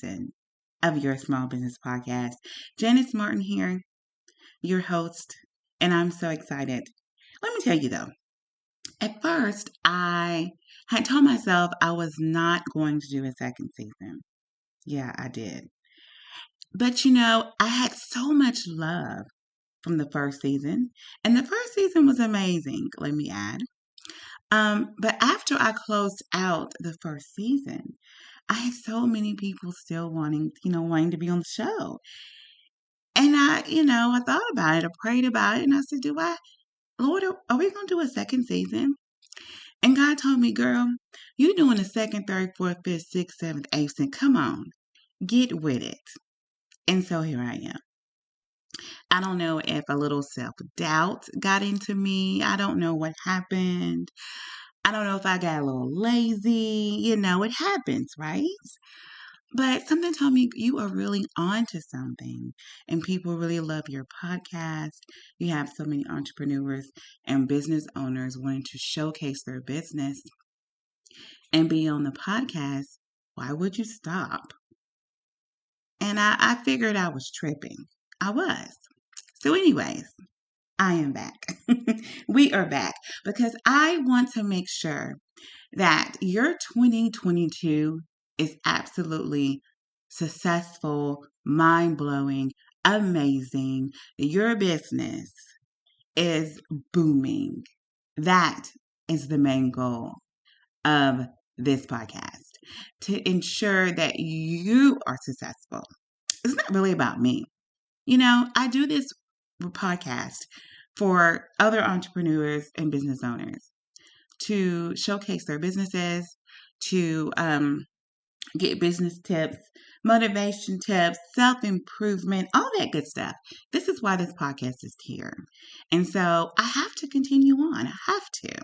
season of your small business podcast. Janice Martin here, your host, and I'm so excited. Let me tell you though, at first I had told myself I was not going to do a second season. Yeah, I did. But I had so much love from the first season, and the first season was amazing, let me add. But after I closed out the first season, I had so many people still wanting to be on the show. And I thought about it, I prayed about it, and I said, Lord, are we going to do a second season? And God told me, girl, you doing a second, third, fourth, fifth, sixth, seventh, eighth, and come on, get with it. And so here I am. I don't know if a little self-doubt got into me. I don't know what happened. I don't know if I got a little lazy. It happens, right? But something told me you are really on to something and people really love your podcast. You have so many entrepreneurs and business owners wanting to showcase their business and be on the podcast. Why would you stop? And I figured I was tripping. I was. So anyways, I am back. We are back because I want to make sure that your 2022 is absolutely successful, mind-blowing, amazing. Your business is booming. That is the main goal of this podcast, to ensure that you are successful. It's not really about me. I do this podcast for other entrepreneurs and business owners to showcase their businesses, to get business tips, motivation tips, self-improvement, all that good stuff. This is why this podcast is here. And so I have to continue on. I have to.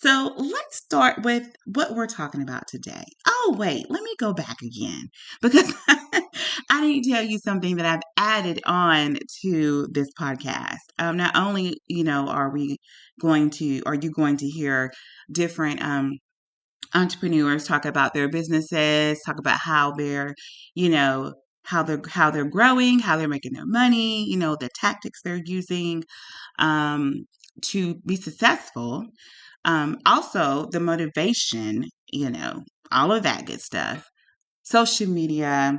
So let's start with what we're talking about today. Oh, wait, let me go back again because I need to tell you something that I've added on to this podcast. Not only, are you going to hear different entrepreneurs talk about their businesses, talk about how they're, how they're growing, how they're making their money, the tactics they're using to be successful. Also, the motivation, all of that good stuff, social media,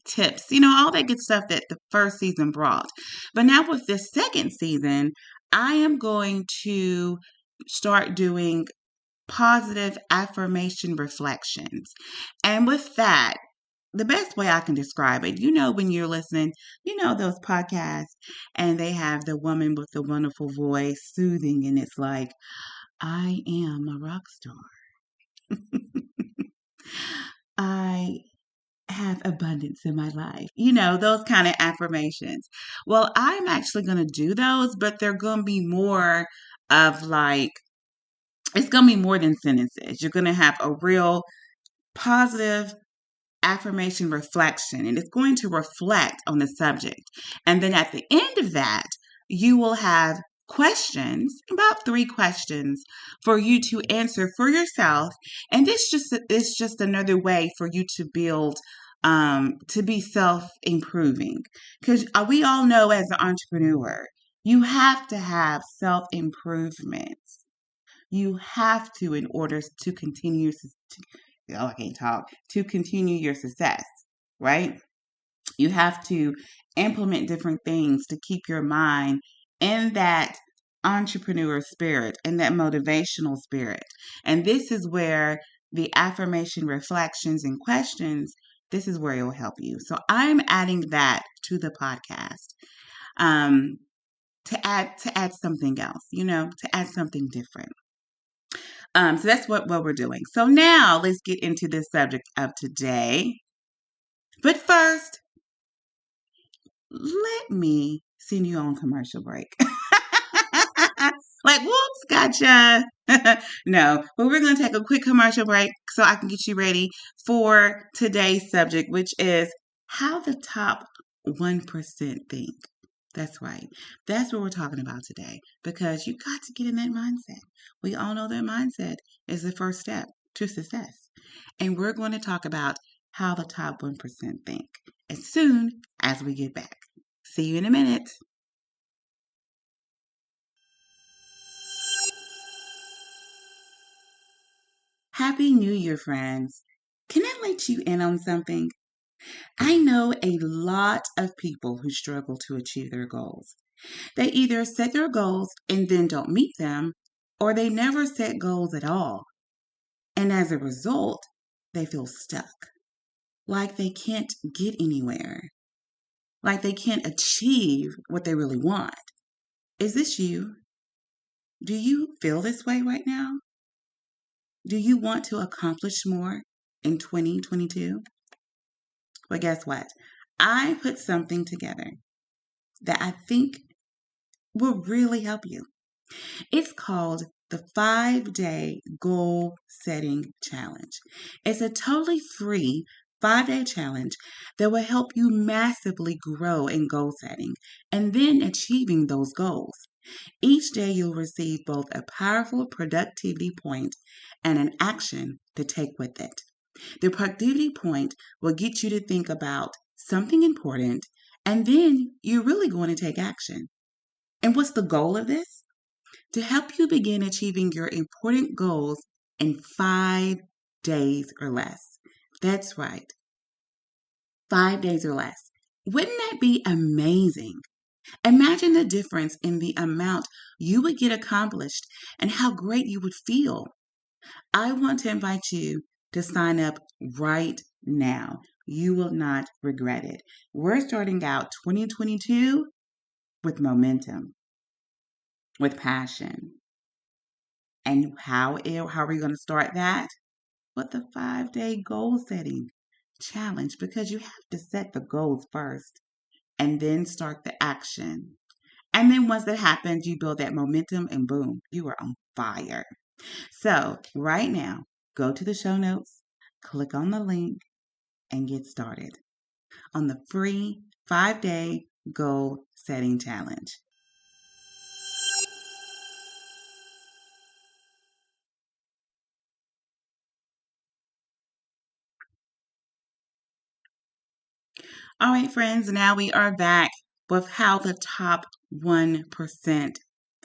tips, all that good stuff that the first season brought. But now with this second season, I am going to start doing positive affirmation reflections. And with that, the best way I can describe it, when you're listening, those podcasts and they have the woman with the wonderful voice soothing, and it's like, I am a rock star. I have abundance in my life. Those kind of affirmations. Well, I'm actually going to do those, but they're going to be more of like, it's going to be more than sentences. You're going to have a real positive affirmation reflection, and it's going to reflect on the subject. And then at the end of that, you will have questions, about 3 questions for you to answer for yourself. And this is just another way for you to build, to be self-improving. Because we all know as an entrepreneur, you have to have self-improvements. You have to, in order to continue, I can't talk, to continue your success, right? You have to implement different things to keep your mind in that entrepreneur spirit and that motivational spirit. And this is where the affirmation reflections and questions, this is where it will help you. So I'm adding that to the podcast. To add something else, to add something different. So that's what we're doing. So now let's get into the subject of today. But first, let me send you on commercial break. Like, whoops, gotcha. No, but we're going to take a quick commercial break so I can get you ready for today's subject, which is how the top 1% think. That's right. That's what we're talking about today, because you got to get in that mindset. We all know that mindset is the first step to success. And we're going to talk about how the top 1% think as soon as we get back. See you in a minute. Happy New Year, friends. Can I let you in on something? I know a lot of people who struggle to achieve their goals. They either set their goals and then don't meet them, or they never set goals at all. And as a result, they feel stuck, like they can't get anywhere, like they can't achieve what they really want. Is this you? Do you feel this way right now? Do you want to accomplish more in 2022? Well, guess what? I put something together that I think will really help you. It's called the 5-Day Goal Setting Challenge. It's a totally free 5-day challenge that will help you massively grow in goal setting and then achieving those goals. Each day you'll receive both a powerful productivity point and an action to take with it. The productivity point will get you to think about something important, and then you're really going to take action. And what's the goal of this? To help you begin achieving your important goals in 5 days or less. That's right, 5 days or less. Wouldn't that be amazing? Imagine the difference in the amount you would get accomplished and how great you would feel. I want to invite you to sign up right now. You will not regret it. We're starting out 2022 with momentum, with passion. And how are we going to start that? With the 5-day goal setting challenge, because you have to set the goals first and then start the action. And then once that happens, you build that momentum and boom, you are on fire. So right now, go to the show notes, click on the link, and get started on the free 5-day goal setting challenge. All right, friends, now we are back with how the top 1%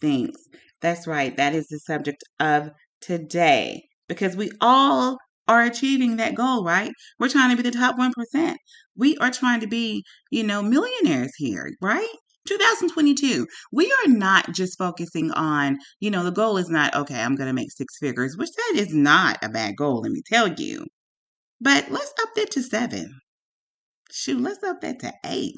thinks. That's right, that is the subject of today because we all are achieving that goal, right? We're trying to be the top 1%. We are trying to be, millionaires here, right? 2022. We are not just focusing on, the goal is not, okay, I'm going to make 6 figures, which that is not a bad goal, let me tell you. But let's up it to 7. Shoot, let's up that to 8.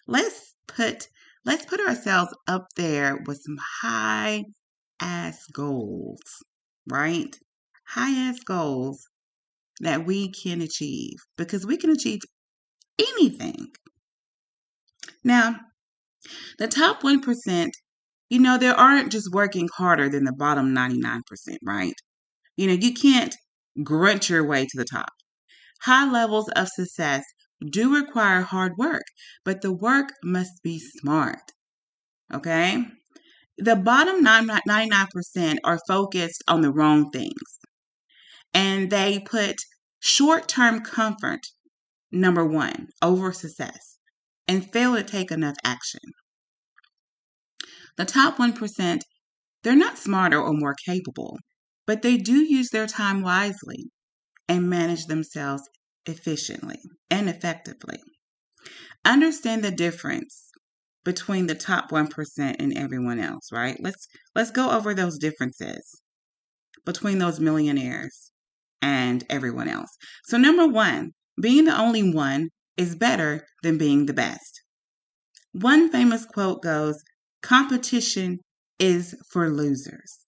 Let's put ourselves up there with some high ass goals, right? High ass goals that we can achieve because we can achieve anything. Now, the top 1%, they aren't just working harder than the bottom 99%, right? You can't grunt your way to the top. High levels of success do require hard work, but the work must be smart. Okay? The bottom 99% are focused on the wrong things. And they put short-term comfort, number 1, over success, and fail to take enough action. The top 1%, they're not smarter or more capable, but they do use their time wisely and manage themselves efficiently and effectively. Understand the difference between the top 1% and everyone else, right? Let's go over those differences between those millionaires and everyone else. So number 1, being the only one is better than being the best. One famous quote goes, "Competition is for losers."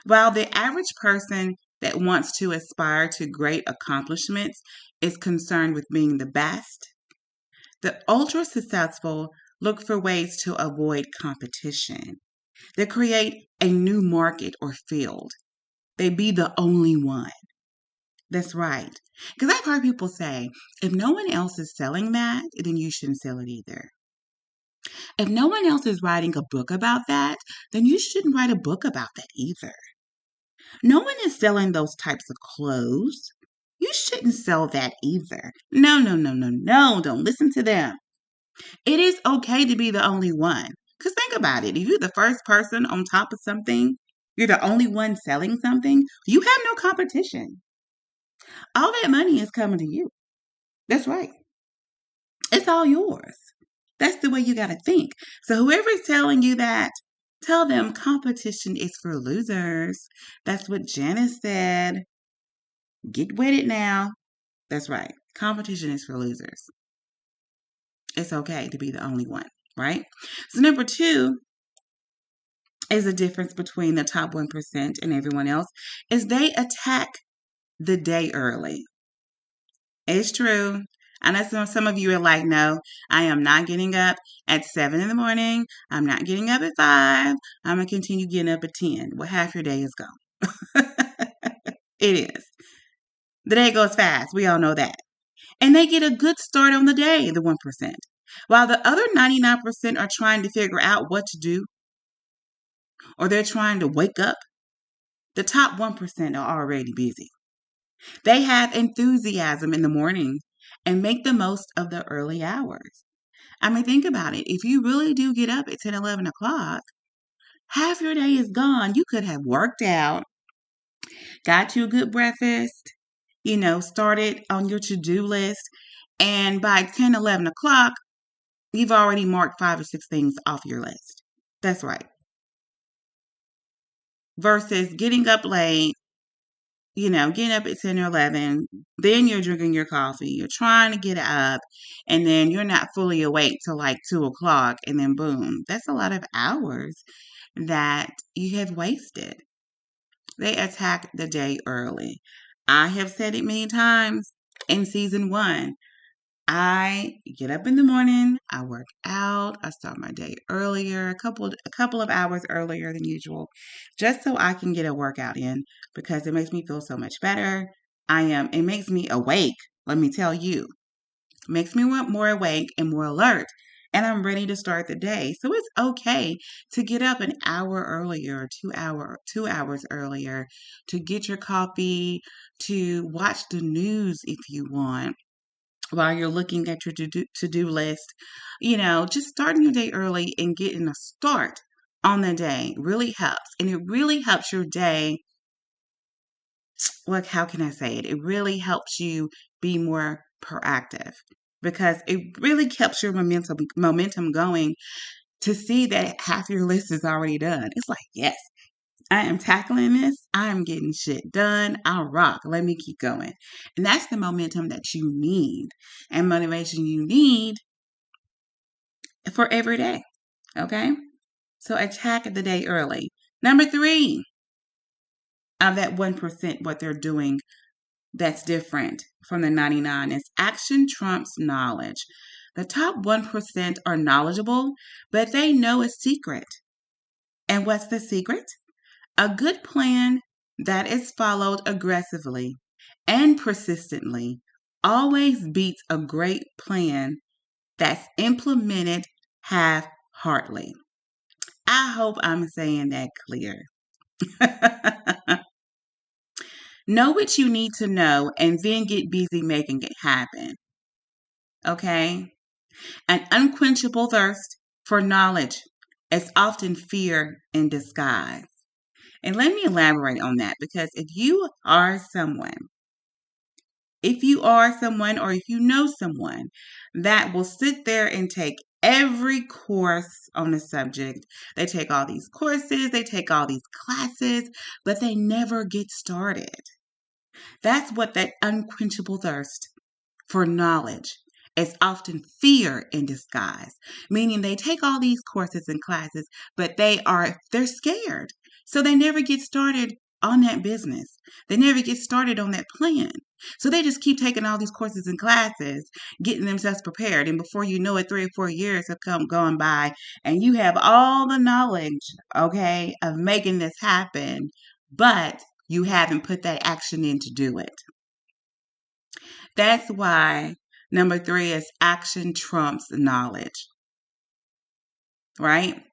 While the average person that wants to aspire to great accomplishments is concerned with being the best, the ultra successful look for ways to avoid competition. They create a new market or field. They be the only one. That's right. Because I've heard people say, if no one else is selling that, then you shouldn't sell it either. If no one else is writing a book about that, then you shouldn't write a book about that either. No one is selling those types of clothes. You shouldn't sell that either. No, no, no, no, no. Don't listen to them. It is okay to be the only one. Because think about it. If you're the first person on top of something, you're the only one selling something, you have no competition. All that money is coming to you. That's right. It's all yours. That's the way you got to think. So whoever's telling you that, tell them competition is for losers. That's what Janice said. Get with it now. That's right. Competition is for losers. It's okay to be the only one, right? So number two is the difference between the top 1% and everyone else is they attack the day early. It's true. I know some of you are like, no, I am not getting up at 7 in the morning. I'm not getting up at 5. I'm going to continue getting up at 10. Well, half your day is gone. It is. The day goes fast. We all know that. And they get a good start on the day, the 1%. While the other 99% are trying to figure out what to do or they're trying to wake up, the top 1% are already busy. They have enthusiasm in the morning and make the most of the early hours. I mean, think about it. If you really do get up at 10, 11 o'clock, half your day is gone. You could have worked out, got you a good breakfast, started on your to-do list, and by 10, 11 o'clock, you've already marked 5 or 6 things off your list. That's right. Versus getting up late, getting up at 10 or 11, then you're drinking your coffee, you're trying to get up, and then you're not fully awake till like 2 o'clock, and then boom, that's a lot of hours that you have wasted. They attack the day early. I have said it many times in season 1. I get up in the morning, I work out, I start my day earlier, a couple of hours earlier than usual, just so I can get a workout in because it makes me feel so much better. It makes me awake, let me tell you. It makes me more awake and more alert. And I'm ready to start the day. So it's okay to get up an hour earlier, 2 hours earlier, to get your coffee, to watch the news if you want while you're looking at your to-do list. Just starting your day early and getting a start on the day really helps. And it really helps your day. How can I say it? It really helps you be more proactive because it really keeps your momentum going to see that half your list is already done. It's like, yes, I am tackling this. I am getting shit done. I'll rock. Let me keep going. And that's the momentum that you need and motivation you need for every day. Okay? So attack the day early. Number 3 of that 1%, what they're doing that's different from the 99 is action trumps knowledge. The top 1% are knowledgeable, but they know a secret. And what's the secret? A good plan that is followed aggressively and persistently always beats a great plan that's implemented half-heartedly. I hope I'm saying that clear. Know what you need to know and then get busy making it happen. Okay? An unquenchable thirst for knowledge is often fear in disguise. And let me elaborate on that because if you are someone or if you know someone that will sit there and take every course on a subject, they take all these courses, they take all these classes, but they never get started. That's what that unquenchable thirst for knowledge is often fear in disguise, meaning they take all these courses and classes, but they're scared. So they never get started on that business. They never get started on that plan. So they just keep taking all these courses and classes, getting themselves prepared. And before you know it, 3 or 4 years have gone by and you have all the knowledge, okay, of making this happen, but you haven't put that action in to do it. That's why number 3 is action trumps knowledge, right?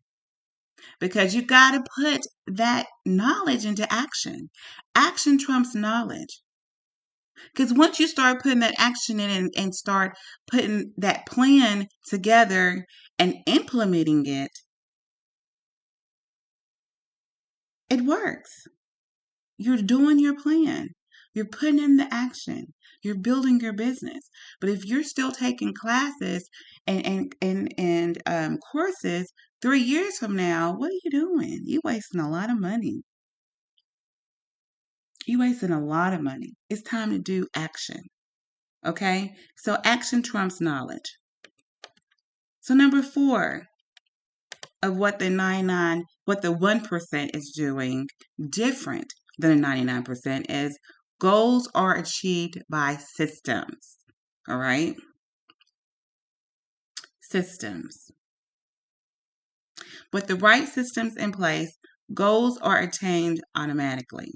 Because you got to put that knowledge into action. Action trumps knowledge. Because once you start putting that action in and start putting that plan together and implementing it, it works. You're doing your plan. You're putting in the action. You're building your business. But if you're still taking classes and courses 3 years from now, what are you doing? You're wasting a lot of money. You're wasting a lot of money. It's time to do action. Okay? So action trumps knowledge. So number 4 of what the 1% is doing different than the 99% is goals are achieved by systems. All right? Systems. With the right systems in place, goals are attained automatically.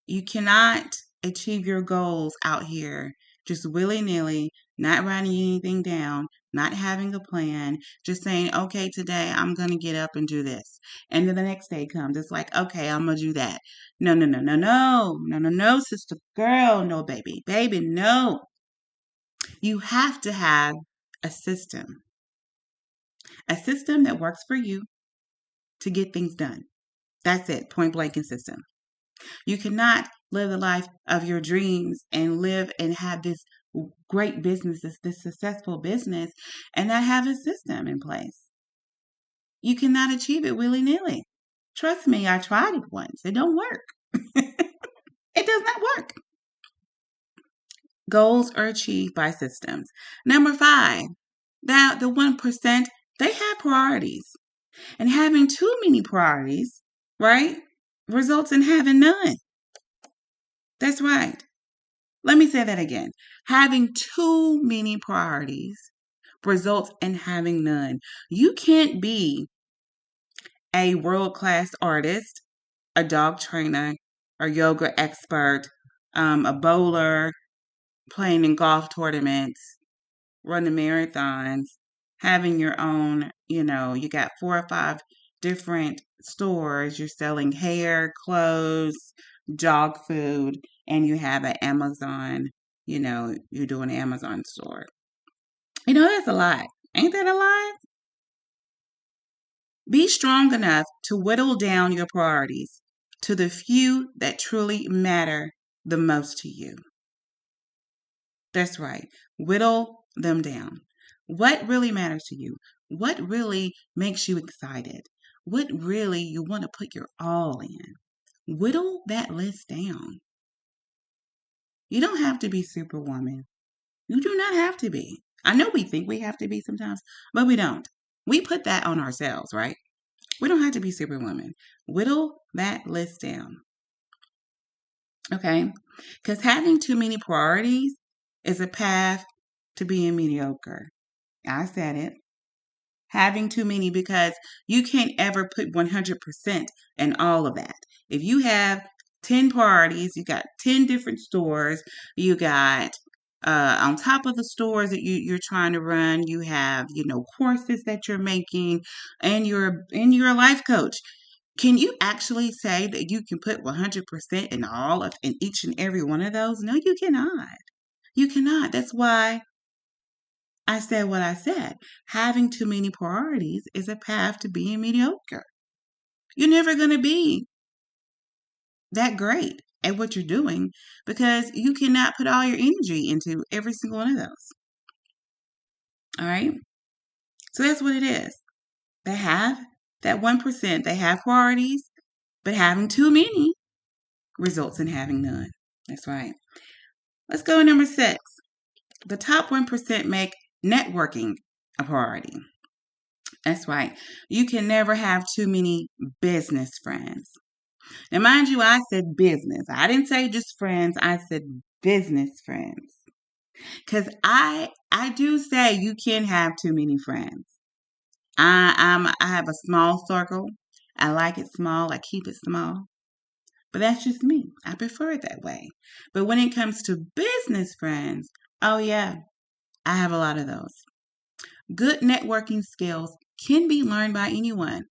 You cannot achieve your goals out here just willy-nilly, not writing anything down, not having a plan, just saying, okay, today I'm going to get up and do this. And then the next day comes. It's like, okay, I'm going to do that. No, no, no, no, no. No, no, no, sister girl. No, baby. Baby, no. You have to have a system. A system that works for you to get things done. That's it. Point blank and system. You cannot live the life of your dreams and live and have this great business, this successful business, and not have a system in place. You cannot achieve it willy-nilly. Trust me, I tried it once. It don't work. It does not work. Goals are achieved by systems. Number 5, now the 1%, they have priorities. And having too many priorities, right, results in having none. That's right. Let me say that again. Having too many priorities results in having none. You can't be a world-class artist, a dog trainer, a yoga expert, a bowler, playing in golf tournaments, running marathons, having your own, you got 4 or 5 different stores. You're selling hair, clothes, dog food, and you have an Amazon, you're doing an Amazon store. That's a lot. Ain't that a lot? Be strong enough to whittle down your priorities to the few that truly matter the most to you. That's right. Whittle them down. What really matters to you? What really makes you excited? What really you want to put your all in? Whittle that list down. You don't have to be Superwoman. You do not have to be. I know we think we have to be sometimes, but we don't. We put that on ourselves, right? We don't have to be Superwoman. Whittle that list down. Okay? Because having too many priorities is a path to being mediocre. I said it. Having too many, because you can't ever put 100% in all of that. If you have 10 priorities, you got 10 different stores, you got on top of the stores that you're trying to run, you have, courses that you're making, and you're a life coach. Can you actually say that you can put 100% in each and every one of those? No, you cannot. You cannot. That's why I said what I said. Having too many priorities is a path to being mediocre. You're never going to be that great at what you're doing because you cannot put all your energy into every single one of those. All right? So that's what it is. They have that 1%, they have priorities, but having too many results in having none. That's right. Let's go to number 6. The top 1% make networking a priority. That's right. You can never have too many business friends. Now, mind you, I said business. I didn't say just friends. I said business friends. Because I do say you can have too many friends. I have a small circle. I like it small. I keep it small. But that's just me. I prefer it that way. But when it comes to business friends, oh yeah, I have a lot of those. Good networking skills can be learned by anyone.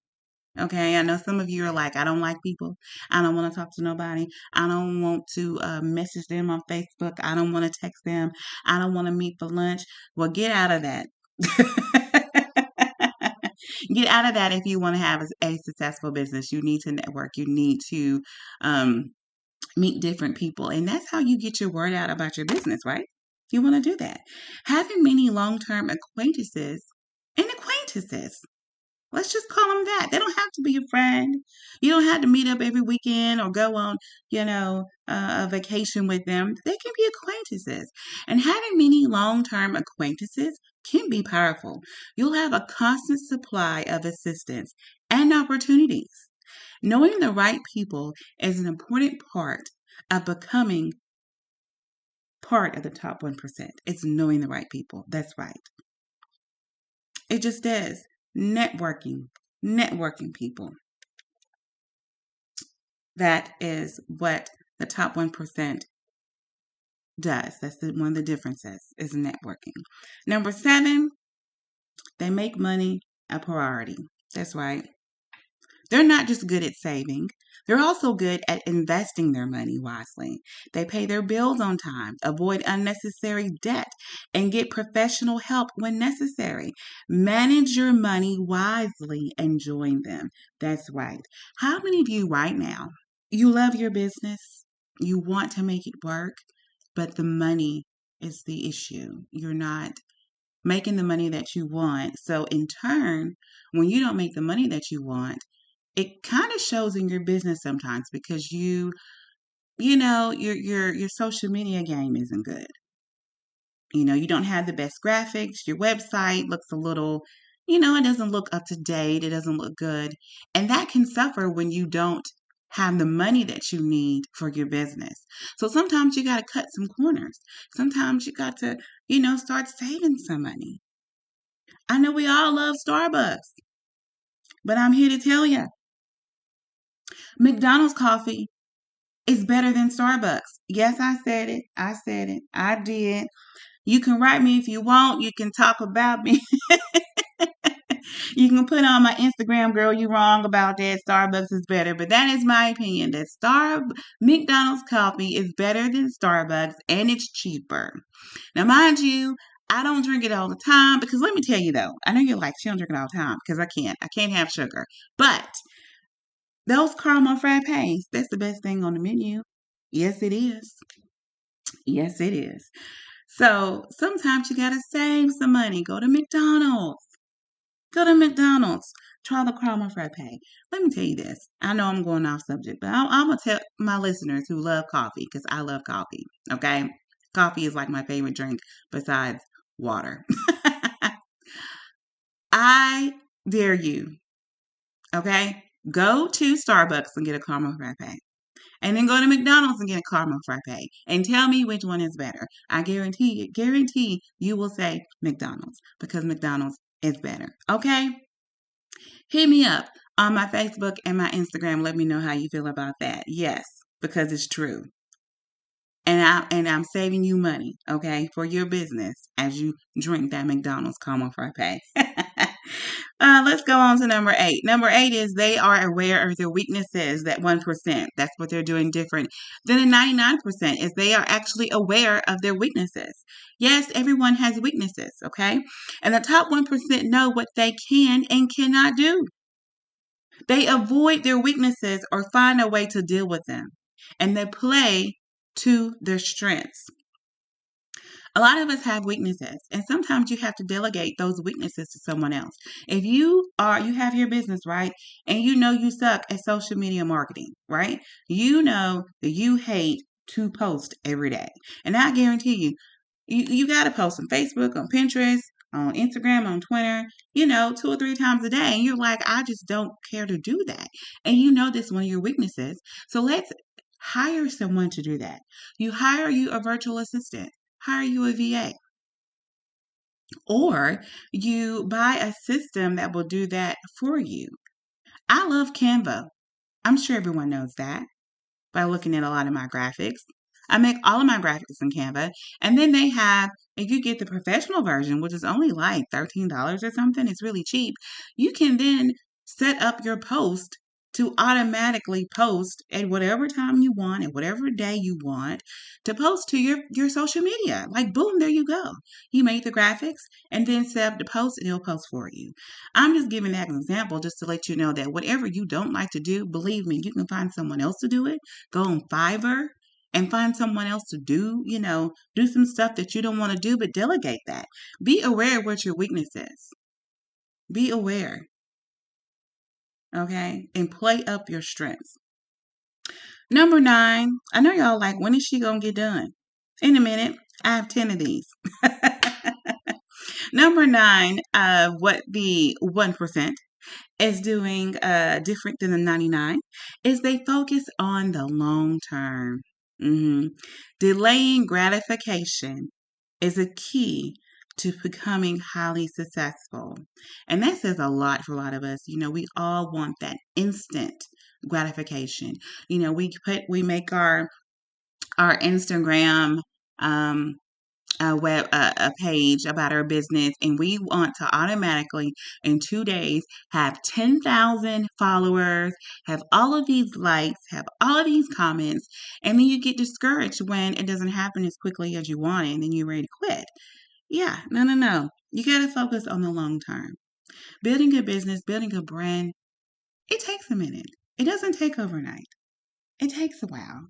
Okay, I know some of you are like, I don't like people. I don't want to talk to nobody. I don't want to message them on Facebook. I don't want to text them. I don't want to meet for lunch. Well, get out of that. Get out of that if you want to have a successful business. You need to network. You need to um, meet different people. And that's how you get your word out about your business, right? You want to do that. Having many long term acquaintances and acquaintances. Let's just call them that. They don't have to be your friend. You don't have to meet up every weekend or go on, a vacation with them. They can be acquaintances. And having many long term acquaintances can be powerful. You'll have a constant supply of assistance and opportunities. Knowing the right people is an important part of becoming part of the top 1%. It's knowing the right people. That's right. It just is. Networking people. That is what the top 1% does. That's one of the differences is networking. Number 7, they make money a priority. That's right. They're not just good at saving, they're also good at investing their money wisely. They pay their bills on time, avoid unnecessary debt, and get professional help when necessary. Manage your money wisely and join them. That's right. How many of you right now, you love your business, you want to make it work, but the money is the issue? You're not making the money that you want. So in turn, when you don't make the money that you want, it kind of shows in your business sometimes because your social media game isn't good. You don't have the best graphics. Your website looks a little, it doesn't look up to date. It doesn't look good. And that can suffer when you don't have the money that you need for your business. So sometimes you got to cut some corners. Sometimes you got to, start saving some money. I know we all love Starbucks, but I'm here to tell you, McDonald's coffee is better than Starbucks. Yes, I said it. I said it. I did. You can write me if you want. You can talk about me. You can put on my Instagram, girl, you wrong about that. Starbucks is better. But that is my opinion that McDonald's coffee is better than Starbucks and it's cheaper. Now, mind you, I don't drink it all the time because let me tell you though, I know you're like, she don't drink it all the time because I can't. I can't have sugar. But those caramel frappes, that's the best thing on the menu. Yes, it is. Yes, it is. So sometimes you gotta save some money. Go to McDonald's. Go to McDonald's. Try the caramel frappe. Let me tell you this. I know I'm going off subject, but I'm gonna tell my listeners who love coffee because I love coffee. Okay, coffee is like my favorite drink besides water. I dare you. Okay, go to Starbucks and get a caramel frappe. And then go to McDonald's and get a caramel frappe and tell me which one is better. I guarantee you will say McDonald's because McDonald's is better. Okay? Hit me up on my Facebook and my Instagram. Let me know how you feel about that. Yes, because it's true. And I'm saving you money, okay, for your business as you drink that McDonald's caramel frappe. Let's go on to number 8. Number 8 is they are aware of their weaknesses, that 1%. That's what they're doing different than the 99% is they are actually aware of their weaknesses. Yes, everyone has weaknesses, okay? And the top 1% know what they can and cannot do. They avoid their weaknesses or find a way to deal with them. And they play to their strengths. A lot of us have weaknesses, and sometimes you have to delegate those weaknesses to someone else. If you have your business, right, and you know you suck at social media marketing, right? You know that you hate to post every day. And I guarantee you got to post on Facebook, on Pinterest, on Instagram, on Twitter, 2 or 3 times a day. And you're like, I just don't care to do that. And you know this is one of your weaknesses. So let's hire someone to do that. You hire you a virtual assistant. Hire you a VA. Or you buy a system that will do that for you. I love Canva. I'm sure everyone knows that by looking at a lot of my graphics. I make all of my graphics in Canva. And then they have, if you get the professional version, which is only like $13 or something, it's really cheap. You can then Set up your post to automatically post at whatever time you want, at whatever day you want, to post to your social media. Like, boom, there you go. You made the graphics and then set up the post and it'll post for you. I'm just giving that example just to let you know that whatever you don't like to do, believe me, you can find someone else to do it. Go on Fiverr and find someone else to do some stuff that you don't want to do, but delegate that. Be aware of what your weakness is. Be aware. Okay, and play up your strengths. Number 9, I know y'all like, when is she gonna get done? In a minute. I have 10 of these. Number 9, what the 1% is doing different than the 99 is they focus on the long term. Delaying gratification is a key to becoming highly successful. And that says a lot for a lot of us. We all want that instant gratification. We make our Instagram a page about our business, and we want to automatically in 2 days have 10,000 followers, have all of these likes, have all of these comments, and then you get discouraged when it doesn't happen as quickly as you want it, and then you're ready to quit. Yeah, no. You got to focus on the long term. Building a business, building a brand, it takes a minute. It doesn't take overnight. It takes a while.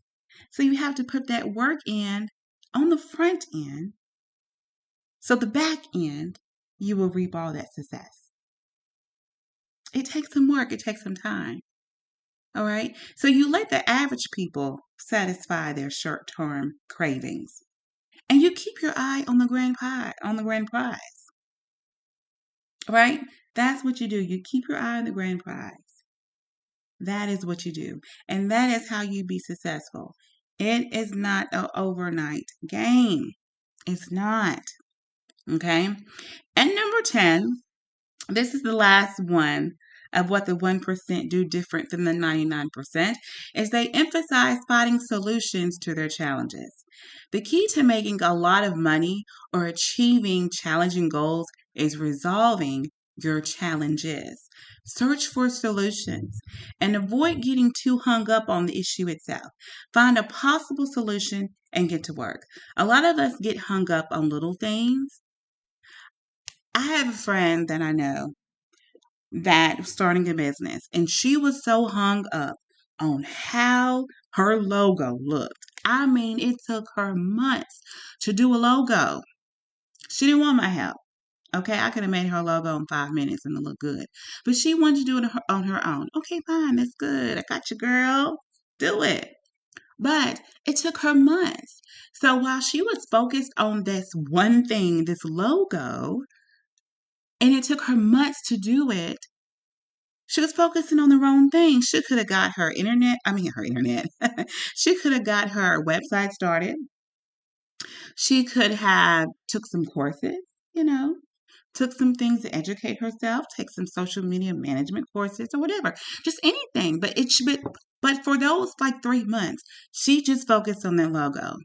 So you have to put that work in on the front end. So the back end, you will reap all that success. It takes some work. It takes some time. All right. So you let the average people satisfy their short-term cravings, and you keep your eye on the grand prize. Right? That's what you do. You keep your eye on the grand prize. That is what you do. And that is how you be successful. It is not an overnight game. It's not. Okay. And number 10, this is the last one of what the 1% do different than the 99%, is they emphasize finding solutions to their challenges. The key to making a lot of money or achieving challenging goals is resolving your challenges. Search for solutions and avoid getting too hung up on the issue itself. Find a possible solution and get to work. A lot of us get hung up on little things. I have a friend that I know that was starting a business, and she was so hung up on how her logo looked. I mean, it took her months to do a logo. She didn't want my help. Okay, I could have made her logo in 5 minutes and it looked good. But she wanted to do it on her own. Okay, fine, that's good. I got you, girl. Do it. But it took her months. So while she was focused on this one thing, this logo, and it took her months to do it, she was focusing on the wrong thing. She could have got her internet. She could have got her website started. She could have took some courses, took some things to educate herself, take some social media management courses or whatever, just anything. But for those like 3 months, she just focused on that logo.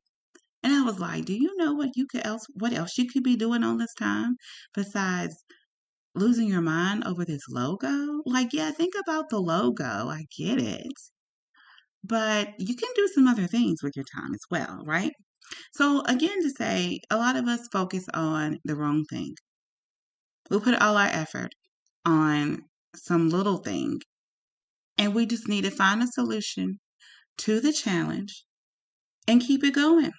And I was like, do you know what else you could be doing on this time besides losing your mind over this logo? Like, yeah, think about the logo. I get it. But you can do some other things with your time as well, right? So again, to say, a lot of us focus on the wrong thing. We put all our effort on some little thing, and we just need to find a solution to the challenge and keep it going.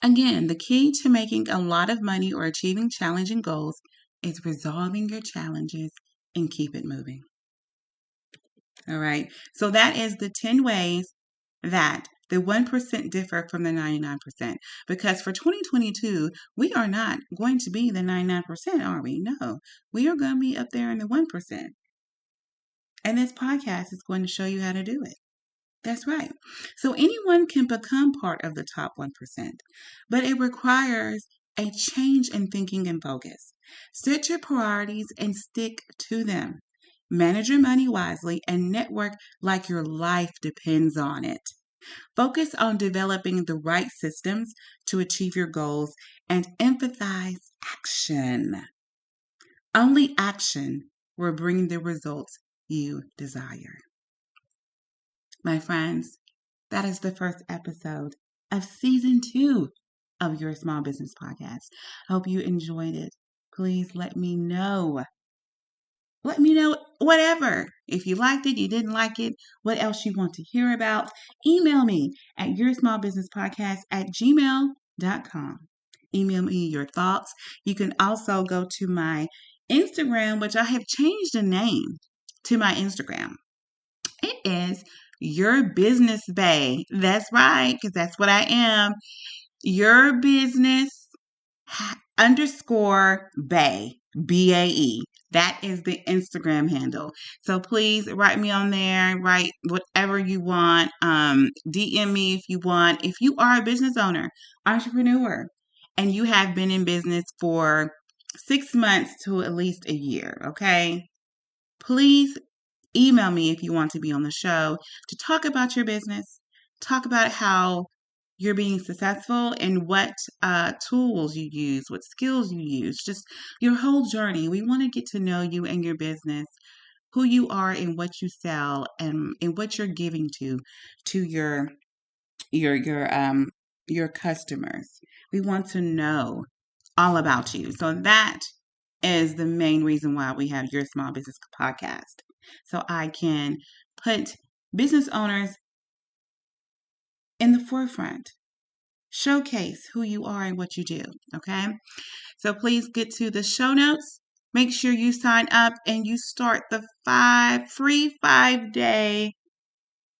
Again, the key to making a lot of money or achieving challenging goals is resolving your challenges and keep it moving. All right. So that is the 10 ways that the 1% differ from the 99%. Because for 2022, we are not going to be the 99%, are we? No, we are going to be up there in the 1%. And this podcast is going to show you how to do it. That's right. So anyone can become part of the top 1%, but it requires a change in thinking and focus. Set your priorities and stick to them. Manage your money wisely and network like your life depends on it. Focus on developing the right systems to achieve your goals and emphasize action. Only action will bring the results you desire. My friends, that is the first episode of season 2 of Your Small Business Podcast. I hope you enjoyed it. Please let me know. Let me know whatever. If you liked it, you didn't like it, what else you want to hear about, email me at yoursmallbusinesspodcast@gmail.com. Email me your thoughts. You can also go to my Instagram, which I have changed the name to my Instagram. It is Your Business Bae. That's right, because that's what I am. Your Business _ Bae, BAE. That is the Instagram handle. So please write me on there, write whatever you want. DM me if you want. If you are a business owner, entrepreneur, and you have been in business for 6 months to at least a year, okay? Please email me if you want to be on the show to talk about your business, talk about how you're being successful and what tools you use, what skills you use, just your whole journey. We want to get to know you and your business, who you are and what you sell, and what you're giving to your customers. We want to know all about you. So that is the main reason why we have Your Small Business Podcast. So I can put business owners in the forefront, showcase who you are and what you do, okay? So please get to the show notes. Make sure you sign up and you start the free 5-day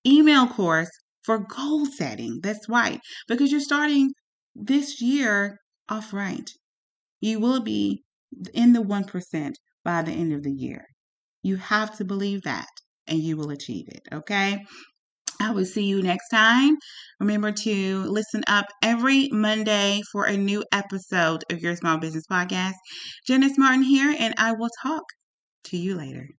email course for goal setting. That's right, because you're starting this year off right. You will be in the 1% by the end of the year. You have to believe that, and you will achieve it, okay? I will see you next time. Remember to listen up every Monday for a new episode of Your Small Business Podcast. Janice Martin here, and I will talk to you later.